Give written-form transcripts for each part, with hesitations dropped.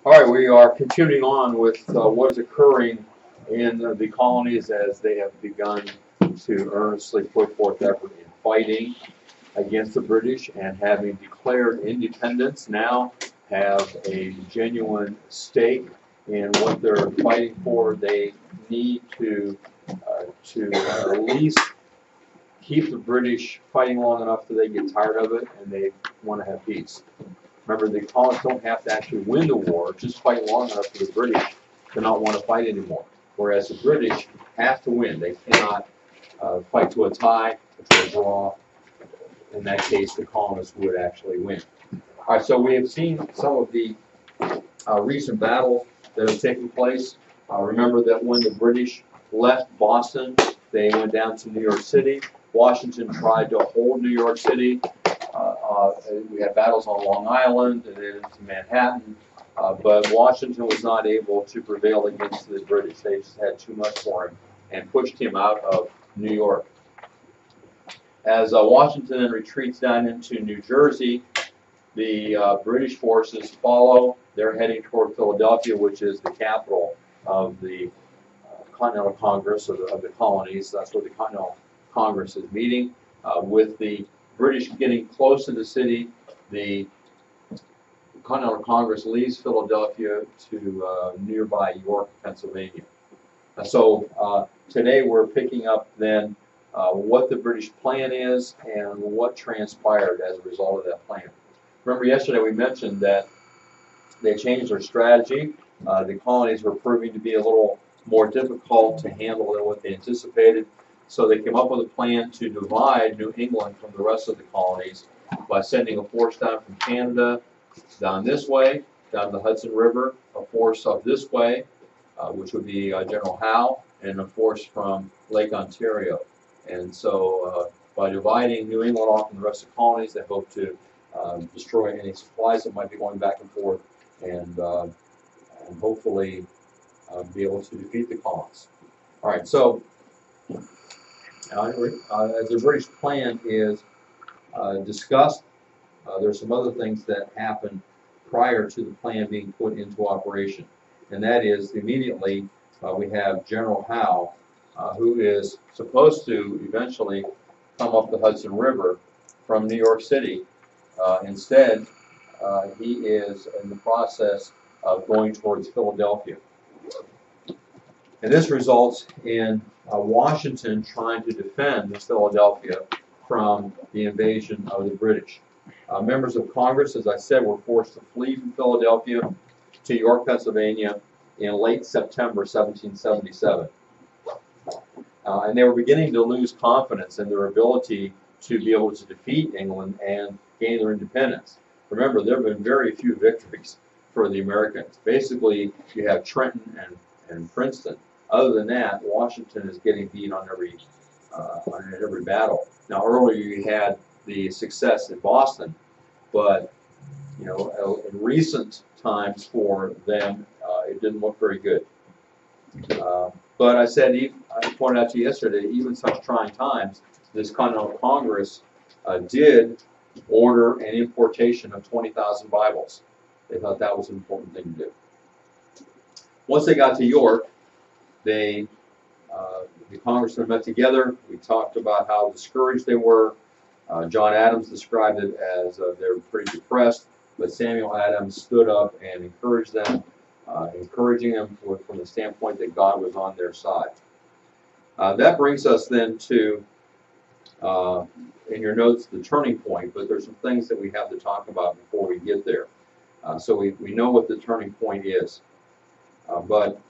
All right, we are continuing on with what is occurring in the colonies as they have begun to earnestly put forth effort in fighting against the British and having declared independence, now have a genuine stake in what they're fighting for. They need to at least keep the British fighting long enough so they get tired of it and they want to have peace. Remember, the colonists don't have to actually win the war, just fight long enough for the British to not want to fight anymore. Whereas the British have to win. They cannot fight to a tie or to a draw. In that case, the colonists would actually win. All right, so we have seen some of the recent battles that have taken place. Remember that when the British left Boston, they went down to New York City. Washington tried to hold New York City. We had battles on Long Island and then into Manhattan, but Washington was not able to prevail against the British. They just had too much for him and pushed him out of New York. As Washington then retreats down into New Jersey, the British forces follow. They're heading toward Philadelphia, which is the capital of the Continental Congress of the colonies. That's where the Continental Congress is meeting. With the British getting close to the city, the Continental Congress leaves Philadelphia to nearby York, Pennsylvania. So today we're picking up then what the British plan is and what transpired as a result of that plan. Remember yesterday we mentioned that they changed their strategy. The colonies were proving to be a little more difficult to handle than what they anticipated. So they came up with a plan to divide New England from the rest of the colonies by sending a force down from Canada down this way, down the Hudson River, a force up this way, which would be General Howe, and a force from Lake Ontario. And so by dividing New England off from the rest of the colonies, they hope to destroy any supplies that might be going back and forth and hopefully be able to defeat the colonists. All right, so as the British plan is discussed, there's some other things that happened prior to the plan being put into operation. And that is immediately we have General Howe, who is supposed to eventually come up the Hudson River from New York City. Instead, he is in the process of going towards Philadelphia. And this results in Washington trying to defend Philadelphia from the invasion of the British. Members of Congress, as I said, were forced to flee from Philadelphia to York, Pennsylvania in late September 1777. And they were beginning to lose confidence in their ability to be able to defeat England and gain their independence. Remember, there have been very few victories for the Americans. Basically, you have Trenton and Princeton. Other than that, Washington is getting beat on every battle. Now, earlier you had the success in Boston, but in recent times for them, it didn't look very good. But I pointed out to you yesterday, even such trying times, this Continental Congress did order an importation of 20,000 Bibles. They thought that was an important thing to do. Once they got to York, the congressmen met together. We talked about how discouraged they were. John Adams described it as they were pretty depressed, but Samuel Adams stood up and encouraged them, encouraging them from the standpoint that God was on their side. That brings us then to, in your notes, the turning point, but there's some things that we have to talk about before we get there. So we know what the turning point is. But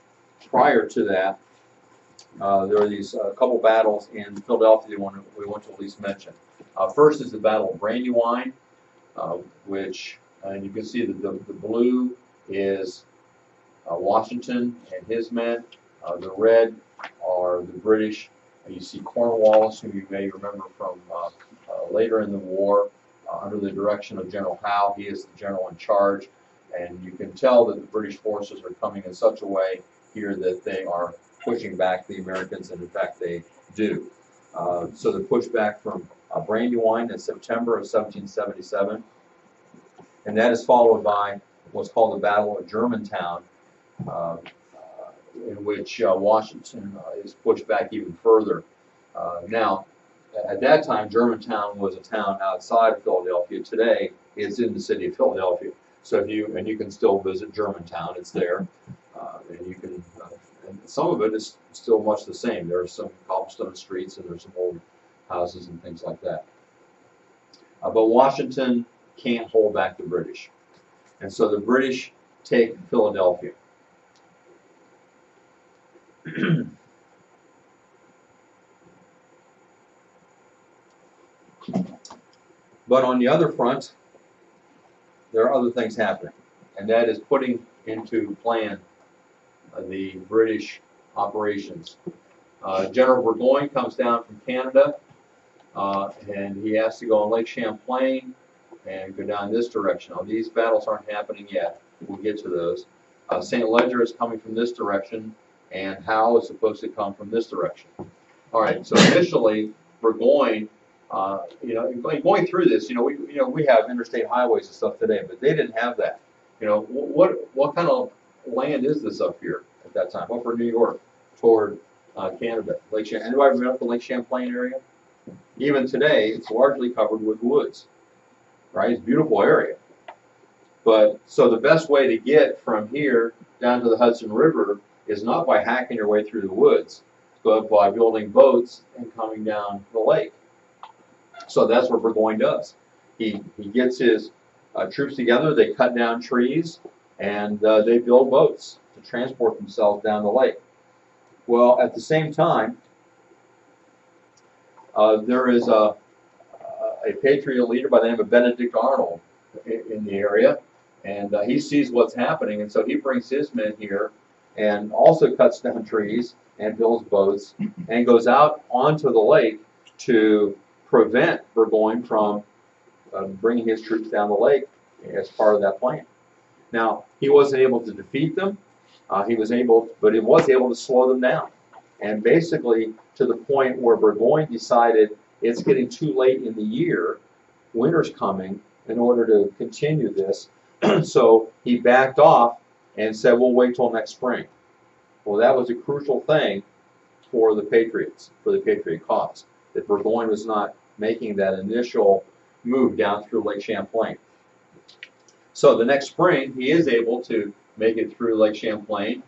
prior to that, there are these couple battles in Philadelphia we want to at least mention. First is the Battle of Brandywine, which you can see that the blue is Washington and his men. The red are the British. You see Cornwallis, who you may remember from later in the war, under the direction of General Howe. He is the general in charge. And you can tell that the British forces are coming in such a way here that they are pushing back the Americans, and in fact they do. So the pushback from Brandywine in September of 1777, and that is followed by what's called the Battle of Germantown, in which Washington is pushed back even further. Now, at that time, Germantown was a town outside of Philadelphia. Today, it's in the city of Philadelphia. So you can still visit Germantown. It's there, and you can. And some of it is still much the same. There are some cobblestone streets, and there's some old houses and things like that. But Washington can't hold back the British, and so the British take Philadelphia. But on the other front, there are other things happening, and that is putting into plan the British operations. General Burgoyne comes down from Canada, and he has to go on Lake Champlain and go down this direction. Now, these battles aren't happening yet. We'll get to those. St. Ledger is coming from this direction, and Howe is supposed to come from this direction. All right. So initially, Burgoyne, going through this, we have interstate highways and stuff today, but they didn't have that. What kind of land is this up here at that time? Upper New York, toward Canada. Anybody been up the Lake Champlain area? Even today, it's largely covered with woods. Right? It's a beautiful area. But so the best way to get from here down to the Hudson River is not by hacking your way through the woods, but by building boats and coming down the lake. So that's what Burgoyne does. He gets his troops together, they cut down trees, and they build boats to transport themselves down the lake. Well, at the same time, there is a Patriot leader by the name of Benedict Arnold in the area, and he sees what's happening, and so he brings his men here and also cuts down trees and builds boats and goes out onto the lake to prevent Burgoyne from bringing his troops down the lake as part of that plan. Now, he wasn't able to defeat them. But he was able to slow them down. And basically, to the point where Burgoyne decided it's getting too late in the year, winter's coming, in order to continue this. So he backed off and said, we'll wait till next spring. Well, that was a crucial thing for the Patriots, for the Patriot cause, that Burgoyne was not making that initial move down through Lake Champlain. So the next spring, he is able to make it through Lake Champlain,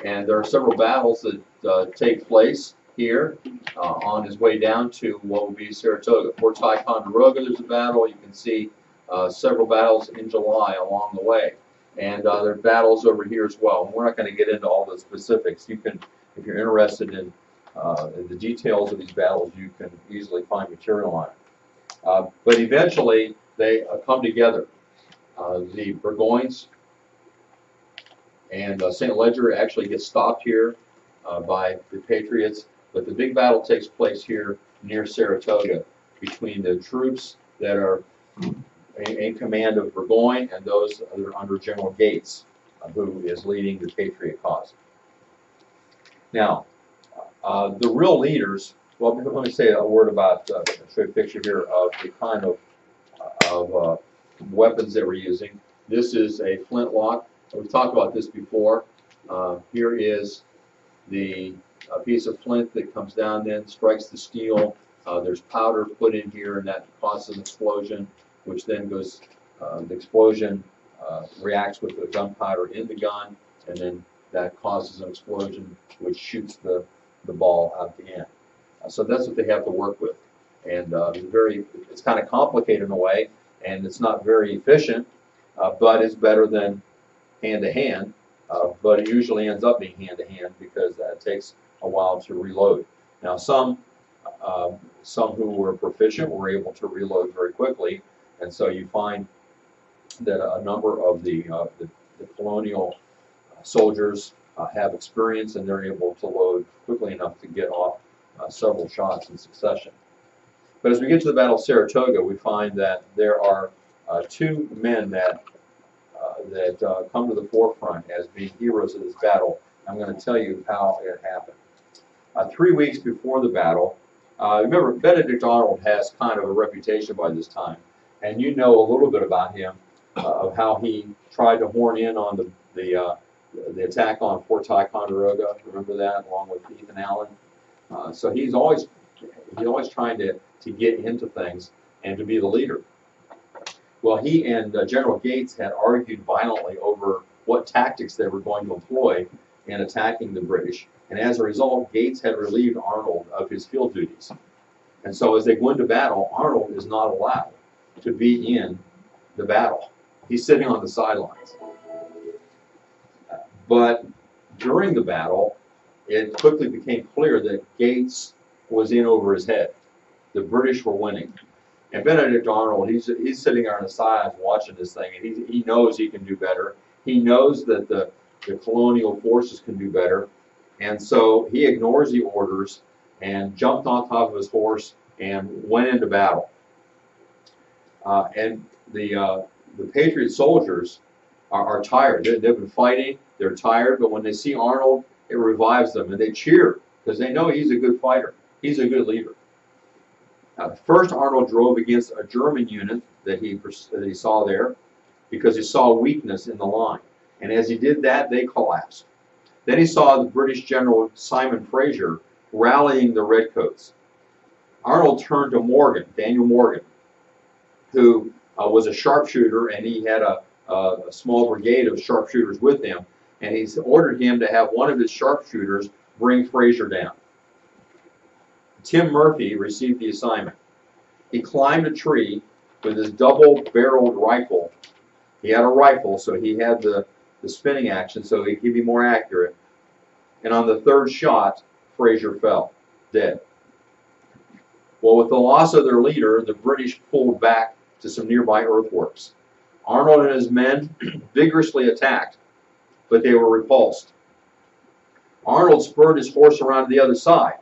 and there are several battles that take place here on his way down to what would be Saratoga. Fort Ticonderoga, there's a battle. You can see several battles in July along the way, and there are battles over here as well. And we're not going to get into all the specifics. You can, if you're interested in the details of these battles, you can easily find material on it. But eventually, they come together. The Burgoynes and St. Ledger actually gets stopped here by the Patriots, but the big battle takes place here near Saratoga between the troops that are in command of Burgoyne and those that are under General Gates, who is leading the Patriot cause. Now, the real leaders, well, let me say a word about, show you a picture here of the kind of weapons that we're using. This is a flintlock. We've talked about this before. Here is the piece of flint that comes down, then strikes the steel. There's powder put in here, and that causes an explosion, which then goes, the explosion reacts with the gunpowder in the gun, and then that causes an explosion, which shoots the ball out the end. So that's what they have to work with. And it's kind of complicated in a way, and it's not very efficient, but it's better than hand-to-hand, but it usually ends up being hand-to-hand because it takes a while to reload. Now, some who were proficient were able to reload very quickly, and so you find that a number of the colonial soldiers have experience, and they're able to load quickly enough to get off several shots in succession. But as we get to the Battle of Saratoga, we find that there are two men that come to the forefront as being heroes of this battle. I'm going to tell you how it happened. 3 weeks before the battle, remember, Benedict Arnold has kind of a reputation by this time, and you know a little bit about him of how he tried to horn in on the attack on Fort Ticonderoga. Remember that, along with Ethan Allen. So he's always trying to get into things and to be the leader. Well, he and General Gates had argued violently over what tactics they were going to employ in attacking the British, and as a result, Gates had relieved Arnold of his field duties. And so as they go into battle, Arnold is not allowed to be in the battle. He's sitting on the sidelines. But during the battle, it quickly became clear that Gates was in over his head. The British were winning. And Benedict Arnold, he's sitting there on the sidelines watching this thing, and he knows he can do better. He knows that the colonial forces can do better. And so he ignores the orders and jumped on top of his horse and went into battle. And the Patriot soldiers are tired. They've been fighting. They're tired. But when they see Arnold, it revives them, and they cheer because they know he's a good fighter. He's a good leader. First, Arnold drove against a German unit that he saw there because he saw weakness in the line. And as he did that, they collapsed. Then he saw the British General Simon Fraser rallying the Redcoats. Arnold turned to Morgan, Daniel Morgan, who was a sharpshooter, and he had a small brigade of sharpshooters with him. And he ordered him to have one of his sharpshooters bring Fraser down. Tim Murphy received the assignment. He climbed a tree with his double-barreled rifle. He had a rifle, so he had the spinning action, so he could be more accurate. And on the third shot, Fraser fell, dead. Well, with the loss of their leader, the British pulled back to some nearby earthworks. Arnold and his men vigorously attacked, but they were repulsed. Arnold spurred his horse around to the other side,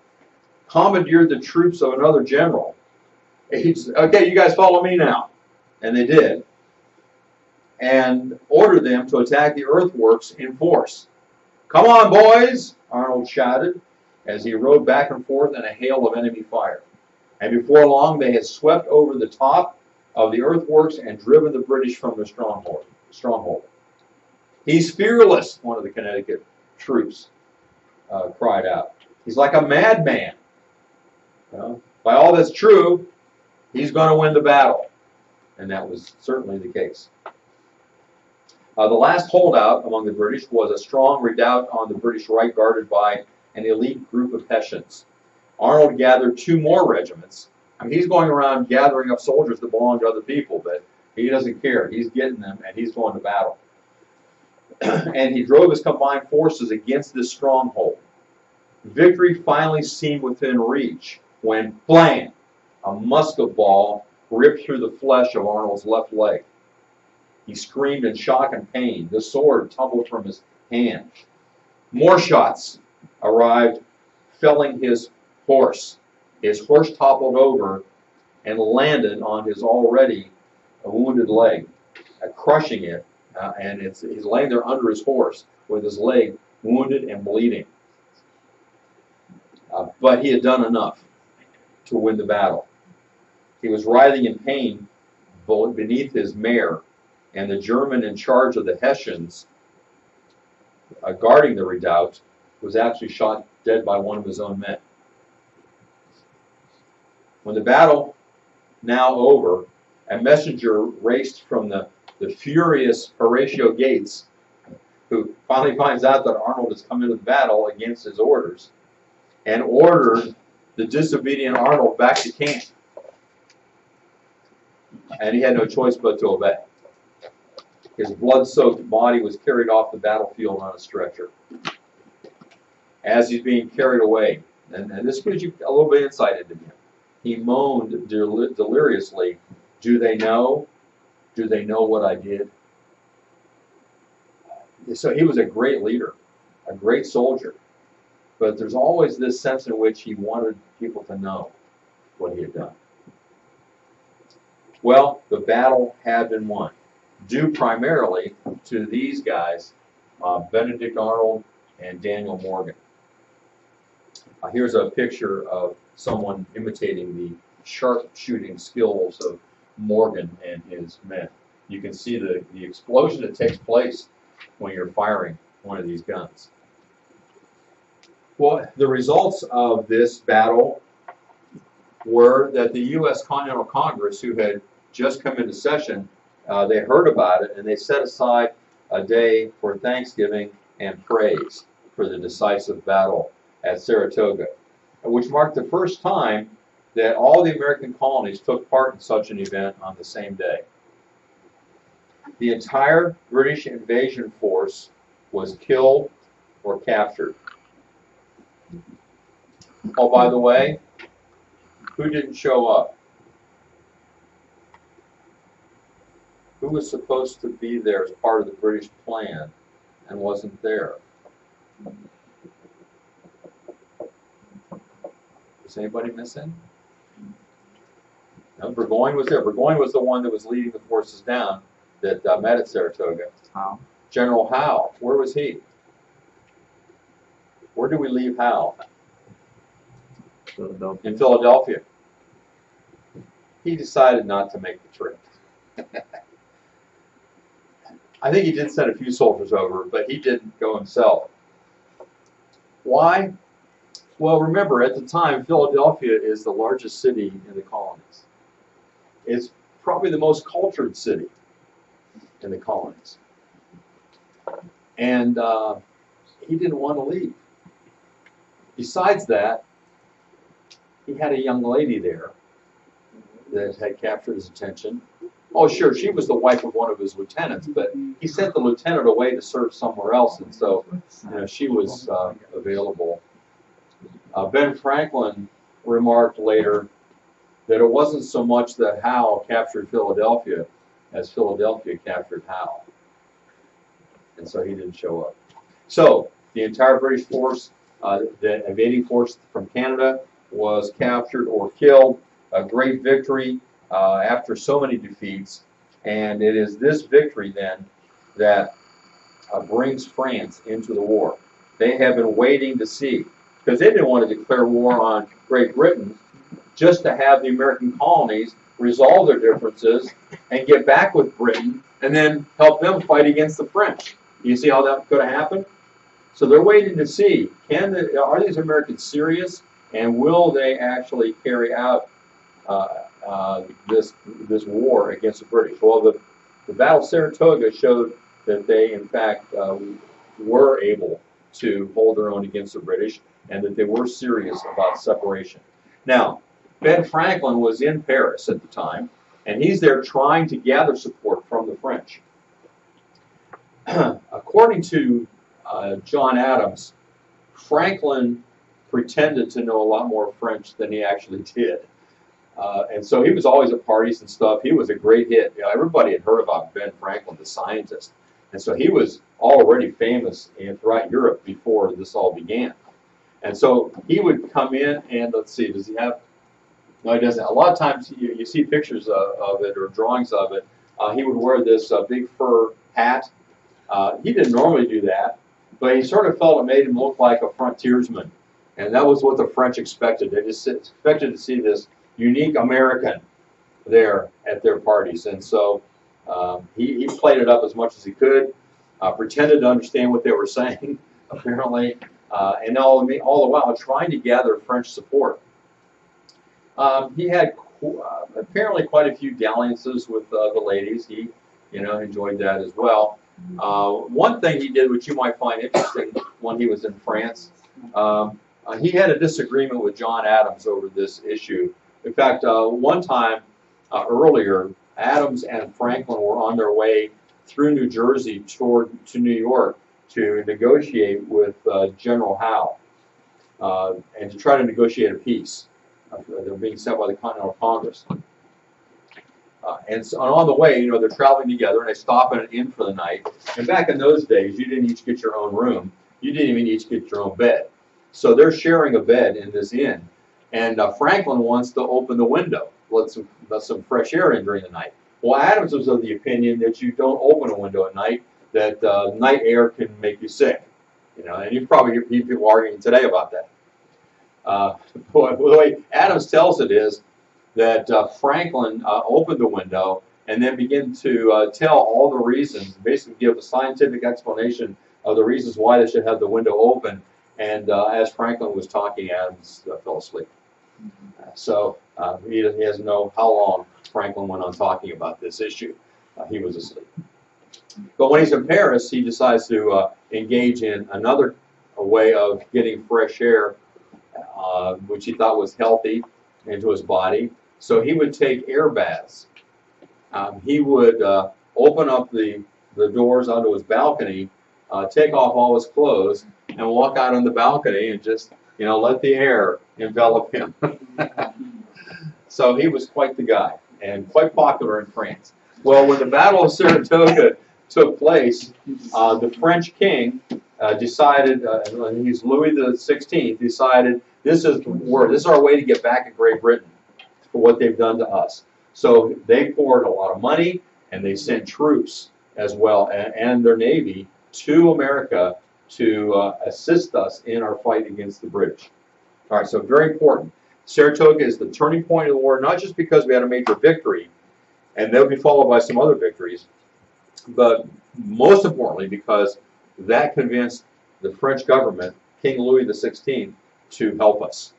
commandeered the troops of another general. He said, "Okay, you guys follow me now." And they did. And ordered them to attack the earthworks in force. "Come on, boys," Arnold shouted as he rode back and forth in a hail of enemy fire. And before long, they had swept over the top of the earthworks and driven the British from their stronghold. "He's fearless," one of the Connecticut troops cried out. "He's like a madman. By all that's true, he's going to win the battle." And that was certainly the case. The last holdout among the British was a strong redoubt on the British right guarded by an elite group of Hessians. Arnold gathered 2 more regiments. I mean, he's going around gathering up soldiers that belong to other people, but he doesn't care. He's getting them, and he's going to battle. And he drove his combined forces against this stronghold. Victory finally seemed within reach when, blam, a musket ball ripped through the flesh of Arnold's left leg. He screamed in shock and pain. The sword tumbled from his hand. More shots arrived, felling his horse. His horse toppled over and landed on his already wounded leg, crushing it. And he's laying there under his horse with his leg wounded and bleeding. But he had done enough to win the battle. He was writhing in pain beneath his mare, and the German in charge of the Hessians guarding the redoubt was actually shot dead by one of his own men. When the battle now over, a messenger raced from the furious Horatio Gates, who finally finds out that Arnold has come into the battle against his orders, and ordered the disobedient Arnold back to camp. And he had no choice but to obey. His blood-soaked body was carried off the battlefield on a stretcher. As he's being carried away, and this gives you a little bit of insight into him, he moaned deliriously, "Do they know? Do they know what I did?" So he was a great leader, a great soldier. But there's always this sense in which he wanted people to know what he had done. Well, the battle had been won, due primarily to these guys, Benedict Arnold and Daniel Morgan. Here's a picture of someone imitating the sharpshooting skills of Morgan and his men. You can see the explosion that takes place when you're firing one of these guns. Well, the results of this battle were that the U.S. Continental Congress, who had just come into session, they heard about it and they set aside a day for Thanksgiving and praise for the decisive battle at Saratoga, which marked the first time that all the American colonies took part in such an event on the same day. The entire British invasion force was killed or captured. Oh, by the way, who didn't show up? Who was supposed to be there as part of the British plan and wasn't there? Is anybody missing? No, Burgoyne was there. Burgoyne was the one that was leading the forces down that met at Saratoga. Howe. General Howe, where was he? Where did we leave Howe? Philadelphia. In Philadelphia. He decided not to make the trip. I think he did send a few soldiers over, but he didn't go himself. Why? Well, remember, at the time, Philadelphia is the largest city in the colonies. It's probably the most cultured city in the colonies. And he didn't want to leave. Besides that, he had a young lady there that had captured his attention. Oh, sure, she was the wife of one of his lieutenants, but he sent the lieutenant away to serve somewhere else, and so she was available. Ben Franklin remarked later that it wasn't so much that Howe captured Philadelphia as Philadelphia captured Howe. And so he didn't show up. So the entire British force, the invading force from Canada, was captured or killed. A great victory after so many defeats. And it is this victory then that brings France into the war. They have been waiting to see, because they didn't want to declare war on Great Britain, just to have the American colonies resolve their differences and get back with Britain and then help them fight against the French. You see how that's going to happen? So they're waiting to see, are these Americans serious, and will they actually carry out this war against the British? Well, the Battle of Saratoga showed that they, in fact, were able to hold their own against the British, and that they were serious about separation. Now, Ben Franklin was in Paris at the time, and he's there trying to gather support from the French. According to John Adams, Franklin pretended to know a lot more French than he actually did. And so he was always at parties and stuff. He was a great hit. You know, everybody had heard about Ben Franklin, the scientist. And so he was already famous throughout Europe before this all began. And so he would come in and, let's see, does he have, no, he doesn't. A lot of times you see pictures of it or drawings of it. He would wear this big fur hat. He didn't normally do that, but he sort of felt it made him look like a frontiersman. And that was what the French expected. They just expected to see this unique American there at their parties. And so he played it up as much as he could, pretended to understand what they were saying, apparently, and all the while trying to gather French support. He had apparently quite a few dalliances with the ladies. He, enjoyed that as well. One thing he did, which you might find interesting when he was in France, he had a disagreement with John Adams over this issue. In fact, one time earlier, Adams and Franklin were on their way through New Jersey to New York to negotiate with General Howe and to try to negotiate a peace. They're being sent by the Continental Congress. And so on the way, they're traveling together, and they stop at an inn for the night. And back in those days, you didn't each get your own room. You didn't even each get your own bed. So they're sharing a bed in this inn. And Franklin wants to open the window, let some fresh air in during the night. Well, Adams was of the opinion that you don't open a window at night, that night air can make you sick. And you probably hear people arguing today about that. The way Adams tells it is that Franklin opened the window, and then begin to tell all the reasons, basically give a scientific explanation of the reasons why they should have the window open. And as Franklin was talking, Adams fell asleep. So he doesn't know how long Franklin went on talking about this issue. He was asleep. But when he's in Paris, he decides to engage in another way of getting fresh air, which he thought was healthy, into his body. So he would take air baths. He would open up the doors onto his balcony, take off all his clothes, and walk out on the balcony and just, let the air envelop him. So he was quite the guy, and quite popular in France. Well, when the Battle of Saratoga took place, the French king decided, he's Louis XVI, decided this is our way to get back at Great Britain for what they've done to us. So they poured a lot of money, and they sent troops as well, and their navy to America to assist us in our fight against the British. All right, so very important. Saratoga is the turning point of the war, not just because we had a major victory, and they'll be followed by some other victories, but most importantly because that convinced the French government, King Louis XVI, to help us.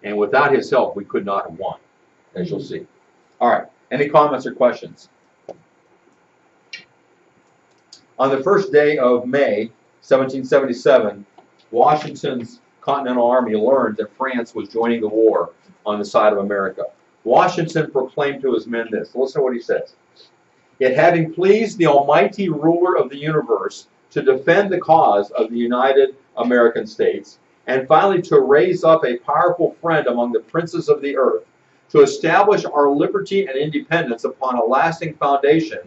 And without his help, we could not have won, as you'll see. All right, any comments or questions? On the first day of May, 1777, Washington's Continental Army learned that France was joining the war on the side of America. Washington proclaimed to his men this. Listen to what he says. It having pleased the almighty ruler of the universe to defend the cause of the United American States, and finally to raise up a powerful friend among the princes of the earth, to establish our liberty and independence upon a lasting foundation,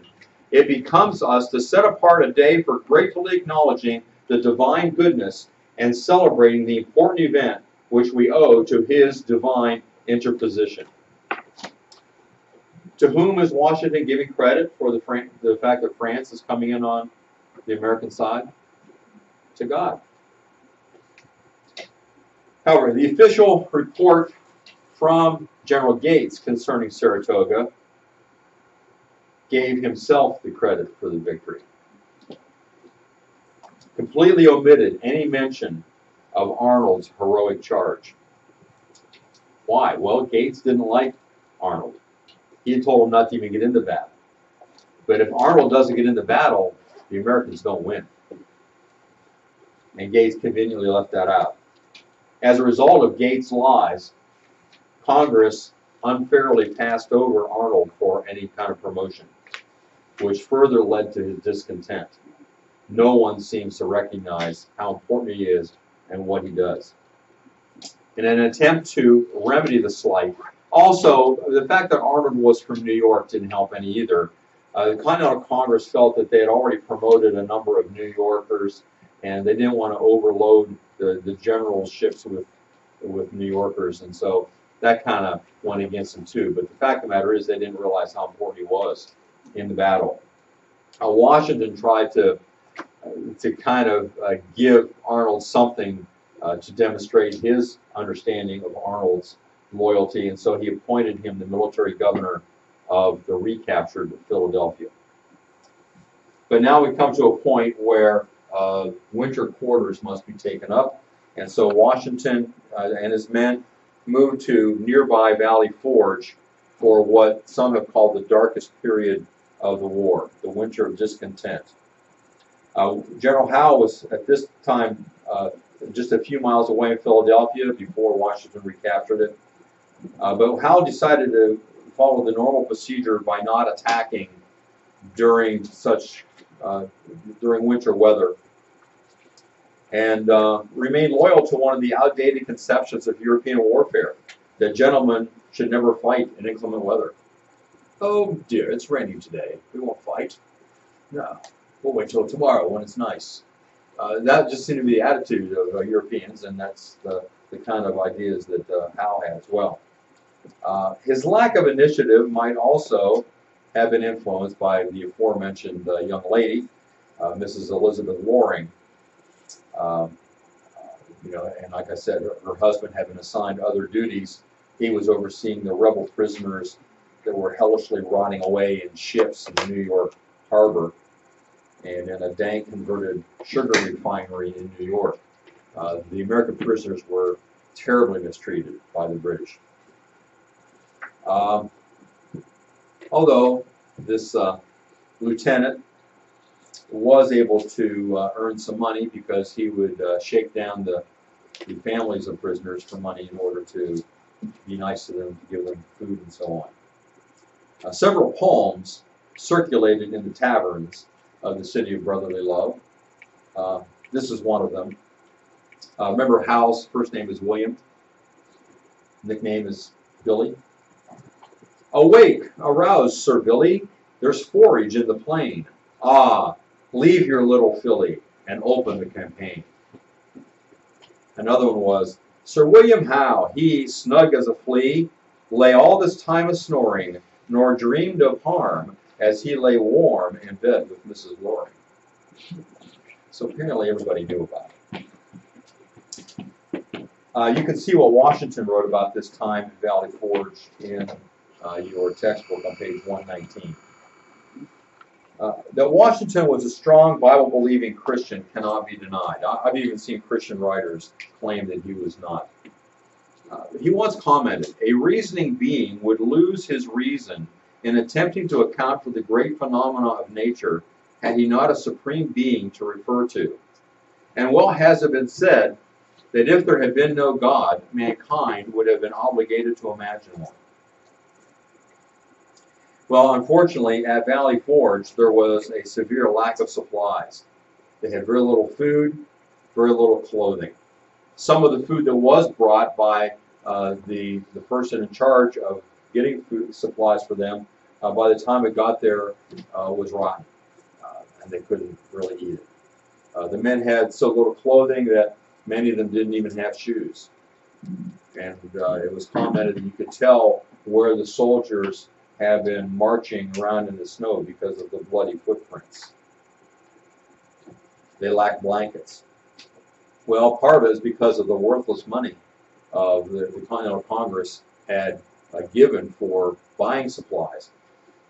it becomes us to set apart a day for gratefully acknowledging the divine goodness and celebrating the important event which we owe to his divine interposition. To whom is Washington giving credit for the fact that France is coming in on the American side? To God. However, the official report from General Gates concerning Saratoga gave himself the credit for the victory. Completely omitted any mention of Arnold's heroic charge. Why? Well, Gates didn't like Arnold. He had told him not to even get into battle. But if Arnold doesn't get into battle, the Americans don't win. And Gates conveniently left that out. As a result of Gates' lies, Congress unfairly passed over Arnold for any kind of promotion, which further led to his discontent. No one seems to recognize how important he is and what he does. In an attempt to remedy the slight, also, the fact that Arnold was from New York didn't help any either. The Continental Congress felt that they had already promoted a number of New Yorkers, and they didn't want to overload the generalships with New Yorkers, and so that kind of went against them too. But the fact of the matter is they didn't realize how important he was in the battle. Washington tried to kind of give Arnold something to demonstrate his understanding of Arnold's loyalty, and so he appointed him the military governor of the recaptured Philadelphia. But now we come to a point where winter quarters must be taken up, and so Washington and his men moved to nearby Valley Forge for what some have called the darkest period of the war, the Winter of Discontent. General Howe was at this time just a few miles away in Philadelphia before Washington recaptured it. But Howe decided to follow the normal procedure by not attacking during winter weather, and remained loyal to one of the outdated conceptions of European warfare, that gentlemen should never fight in inclement weather. Oh dear, it's raining today. We won't fight. No, we'll wait till tomorrow when it's nice. That just seemed to be the attitude of Europeans, and that's the kind of ideas that Howe had as well. His lack of initiative might also have been influenced by the aforementioned young lady, Mrs. Elizabeth Loring. And like I said, her husband had been assigned other duties. He was overseeing the rebel prisoners that were hellishly rotting away in ships in the New York harbor and in a dank converted sugar refinery in New York. The American prisoners were terribly mistreated by the British. Although this lieutenant was able to earn some money because he would shake down the families of prisoners for money in order to be nice to them, to give them food and so on. Several poems circulated in the taverns of the city of brotherly love. This is one of them. Remember Hal's first name is William, nickname is Billy. Awake, arouse, Sir Billy, there's forage in the plain. Ah, leave your little filly and open the campaign. Another one was, Sir William Howe, he, snug as a flea, lay all this time a-snoring, nor dreamed of harm, as he lay warm in bed with Mrs. Loring. So apparently everybody knew about it. You can see what Washington wrote about this time in Valley Forge in your textbook on page 119. That Washington was a strong Bible-believing Christian cannot be denied. I've even seen Christian writers claim that he was not. He once commented, a reasoning being would lose his reason in attempting to account for the great phenomena of nature had he not a supreme being to refer to. And well has it been said that if there had been no God, mankind would have been obligated to imagine one. Well, unfortunately, at Valley Forge, there was a severe lack of supplies. They had very little food, very little clothing. Some of the food that was brought by the person in charge of getting food supplies for them, by the time it got there, was rotten, and they couldn't really eat it. The men had so little clothing that many of them didn't even have shoes. And it was commented that you could tell where the soldiers have been marching around in the snow because of the bloody footprints. They lack blankets. Well, part of it is because of the worthless money the Continental Congress had given for buying supplies.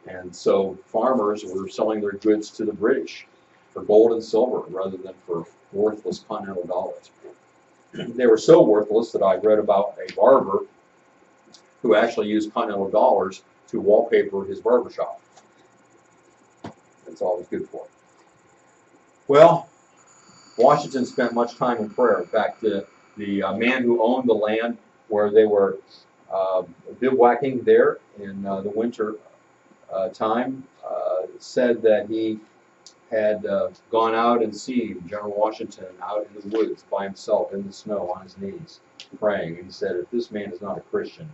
And so farmers were selling their goods to the British for gold and silver rather than for worthless Continental dollars. They were so worthless that I read about a barber who actually used Continental dollars to wallpaper his barbershop. That's all it was good for. Well, Washington spent much time in prayer. In fact, the man who owned the land where they were bivouacking there in the winter time said that he had gone out and seen General Washington out in the woods by himself in the snow on his knees praying. And he said, if this man is not a Christian,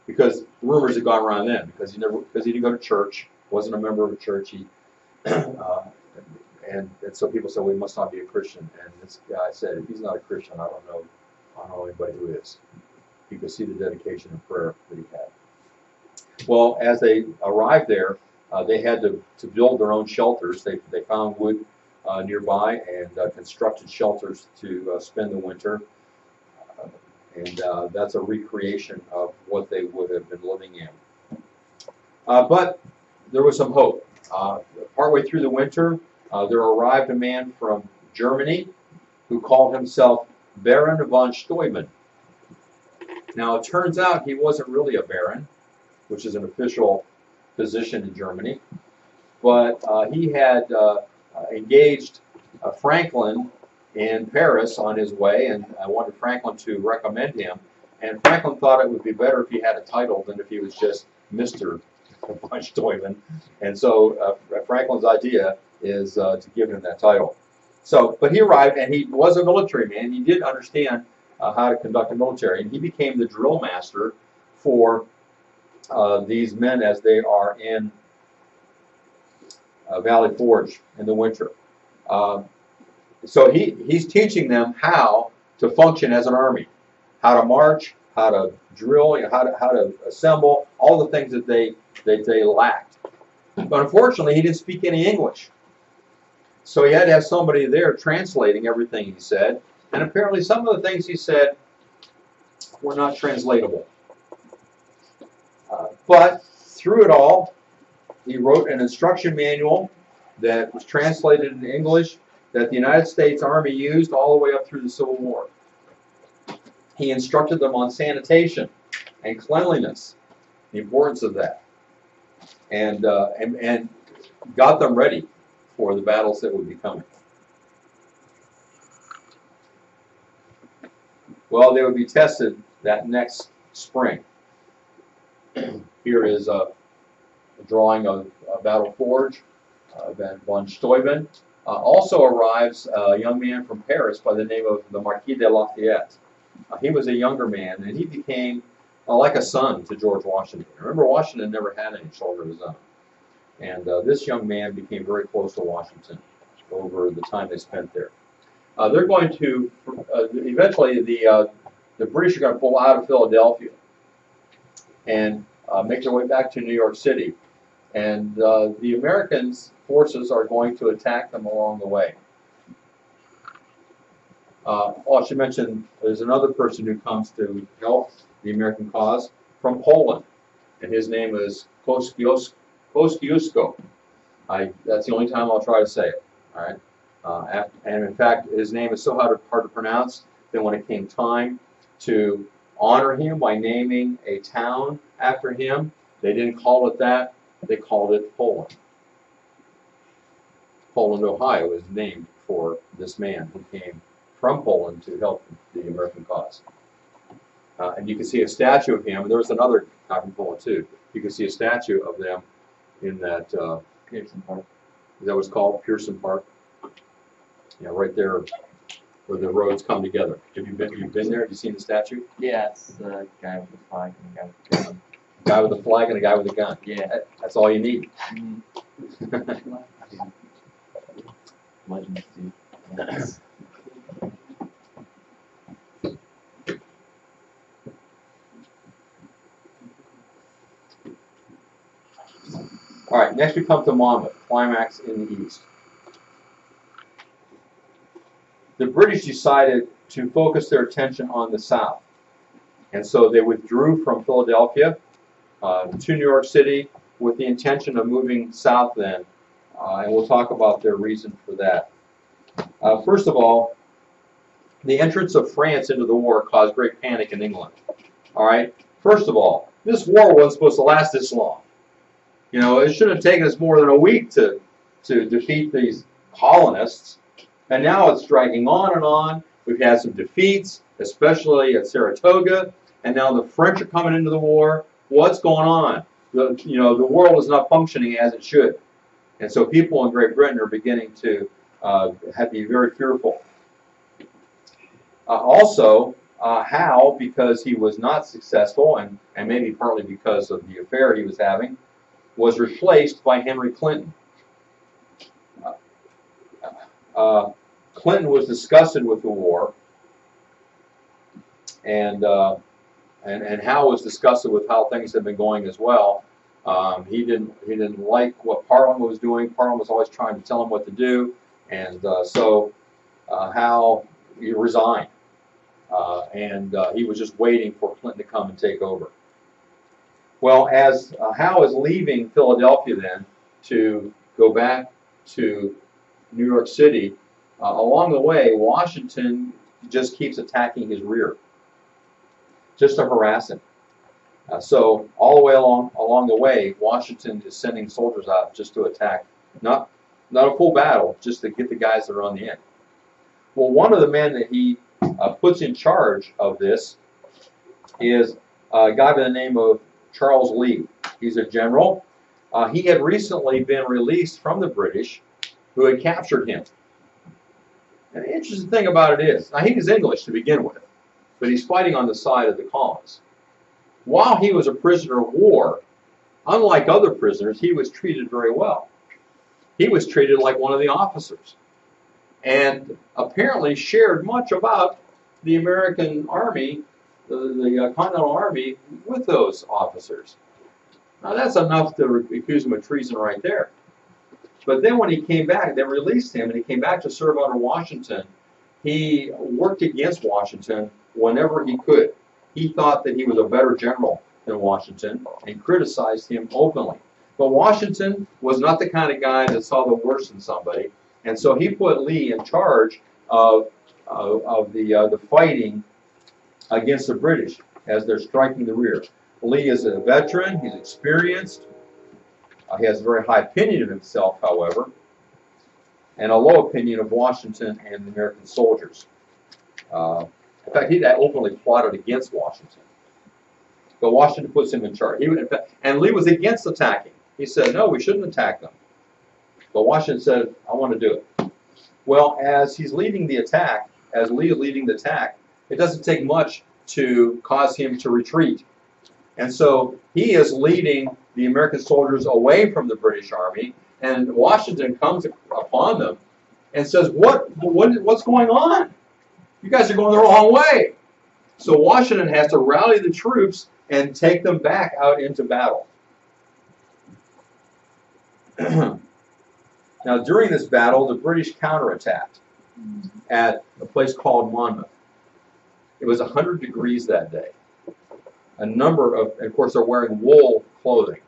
because rumors had gone around then, because he didn't go to church, wasn't a member of a church, and so people said, well, he must not be a Christian. And this guy said, if he's not a Christian, I don't know anybody who is. You could see the dedication and prayer that he had. Well, as they arrived there, they had to build their own shelters. They found wood nearby and constructed shelters to spend the winter. And that's a recreation of what they would have been living in. But there was some hope. Partway through the winter, there arrived a man from Germany who called himself Baron von Steuben. Now, it turns out he wasn't really a baron, which is an official position in Germany, but he had engaged Franklin in Paris on his way, and I wanted Franklin to recommend him. And Franklin thought it would be better if he had a title than if he was just Mr. von Steuben. And so Franklin's idea is to give him that title. So, but he arrived, and he was a military man. He did understand how to conduct a military, and he became the drill master for these men as they are in Valley Forge in the winter. So he's teaching them how to function as an army, how to march, how to drill, how to assemble, all the things that they lacked. But unfortunately, he didn't speak any English. So he had to have somebody there translating everything he said. And apparently some of the things he said were not translatable. But through it all, he wrote an instruction manual that was translated into English that the United States Army used all the way up through the Civil War. He instructed them on sanitation and cleanliness, the importance of that, and got them ready for the battles that would be coming. Well, they would be tested that next spring. Here is a drawing of Battle Forge. Von Steuben. Also arrives a young man from Paris by the name of the Marquis de Lafayette. He was a younger man, and he became like a son to George Washington. Remember, Washington never had any children of his own. And this young man became very close to Washington over the time they spent there. They're going to, eventually, the British are going to pull out of Philadelphia and make their way back to New York City. And the Americans' forces are going to attack them along the way. I should mention there's another person who comes to help the American cause from Poland, and his name is Kosciuszko. That's the only time I'll try to say it. All right, and in fact, his name is so hard to pronounce that when it came time to honor him by naming a town after him, they didn't call it that. They called it Poland. Poland, Ohio is named for this man who came from Poland to help the American cause. And you can see a statue of him. There was another guy from Poland too. You can see a statue of them in that Pearson Park. Is that what's called? Pearson Park. Yeah, right there where the roads come together. Have you been? You've been there? Have you seen the statue? Yeah, it's the guy with the flag and the guy with the gun. Guy with the flag and a guy with a gun. Yeah. That's all you need. Legends, dude. Yes. All right, next we come to Monmouth, climax in the east. The British decided to focus their attention on the south. And so they withdrew from Philadelphia to New York City with the intention of moving south then. And we'll talk about their reason for that. First of all, the entrance of France into the war caused great panic in England. All right. First of all, this war wasn't supposed to last this long. You know, it should have taken us more than a week to defeat these colonists. And now it's dragging on and on. We've had some defeats, especially at Saratoga. And now the French are coming into the war. What's going on? The world is not functioning as it should. And so people in Great Britain are beginning to be very fearful. Also, Howe, because he was not successful, and maybe partly because of the affair he was having, was replaced by Henry Clinton. Clinton was disgusted with the war, and Howe was disgusted with how things had been going as well. He didn't like what Parliament was doing. Parliament was always trying to tell him what to do, and so Howe resigned, and he was just waiting for Clinton to come and take over. Well, as Howe is leaving Philadelphia then to go back to New York City, along the way, Washington just keeps attacking his rear, just to harass him. So all the way along the way, Washington is sending soldiers out just to attack, not a full battle, just to get the guys that are on the end. Well, one of the men that he puts in charge of this is a guy by the name of Charles Lee. He's a general. He had recently been released from the British, who had captured him. And the interesting thing about it is, now he was English to begin with, but he's fighting on the side of the colonists. While he was a prisoner of war, unlike other prisoners, he was treated very well. He was treated like one of the officers, and apparently shared much about the American Army, the Continental Army, with those officers. Now that's enough to accuse him of treason right there. But then when he came back, they released him, and he came back to serve under Washington. He worked against Washington whenever he could. He thought that he was a better general than Washington and criticized him openly. But Washington was not the kind of guy that saw the worst in somebody, and so he put Lee in charge of the fighting against the British as they're striking the rear. Lee is a veteran, he's experienced, he has a very high opinion of himself, however, and a low opinion of Washington and the American soldiers. In fact, he openly plotted against Washington. But Washington puts him in charge. And Lee was against attacking. He said, no, we shouldn't attack them. But Washington said, I want to do it. Well, as he's leading the attack, as Lee is leading the attack, it doesn't take much to cause him to retreat. And so he is leading the American soldiers away from the British Army, and Washington comes upon them and says, what's going on? You guys are going the wrong way. So Washington has to rally the troops and take them back out into battle. Now, during this battle, the British counterattacked at a place called Monmouth. It was 100 degrees that day. And of course, they're wearing wool clothing.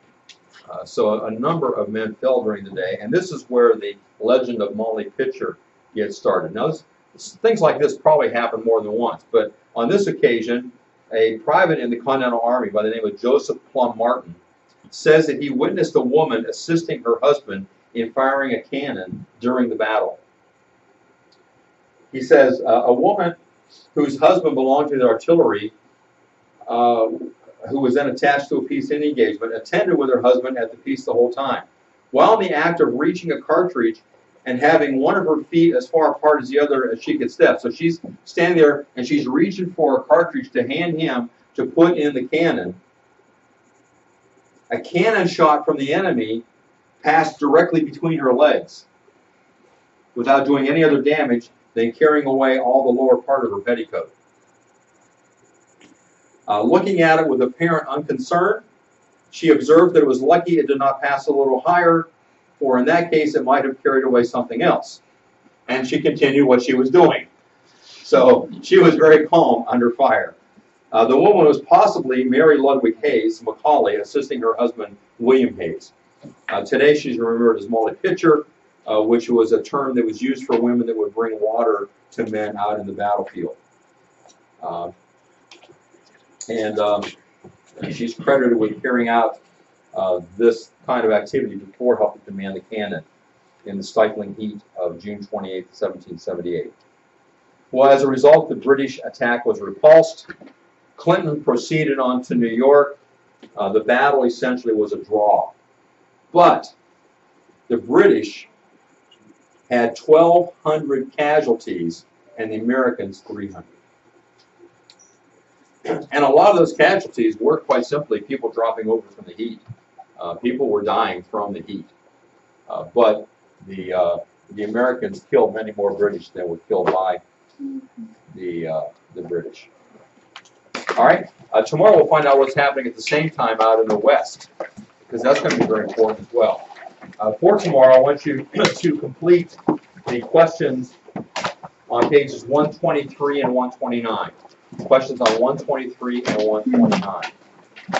So a number of men fell during the day, and this is where the legend of Molly Pitcher gets started. Now, things like this probably happen more than once, but on this occasion, a private in the Continental Army by the name of Joseph Plum Martin says that he witnessed a woman assisting her husband in firing a cannon during the battle. He says a woman whose husband belonged to the artillery, who was then attached to a piece in the engagement, attended with her husband at the piece the whole time. While in the act of reaching a cartridge and having one of her feet as far apart as the other as she could step. So she's standing there and she's reaching for a cartridge to hand him to put in the cannon. A cannon shot from the enemy passed directly between her legs without doing any other damage than carrying away all the lower part of her petticoat. Looking at it with apparent unconcern, she observed that it was lucky it did not pass a little higher, for in that case it might have carried away something else. And she continued what she was doing. So she was very calm under fire. The woman was possibly Mary Ludwig Hayes Macaulay, assisting her husband William Hayes. Today she's remembered as Molly Pitcher, which was a term that was used for women that would bring water to men out in the battlefield. She's credited with carrying out this kind of activity before helping to man the cannon in the stifling heat of June 28, 1778. Well, as a result, the British attack was repulsed. Clinton proceeded on to New York. The battle essentially was a draw. But the British had 1,200 casualties and the Americans 300. And a lot of those casualties were quite simply people dropping over from the heat. People were dying from the heat. But the Americans killed many more British than were killed by the British. All right, tomorrow we'll find out what's happening at the same time out in the West, because that's going to be very important as well. For tomorrow, I want you to complete the questions on pages 123 and 129. Questions on 123 and 129.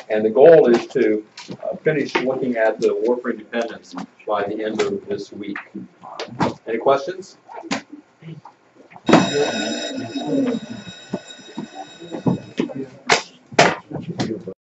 And the goal is to finish looking at the War for Independence by the end of this week. Any questions?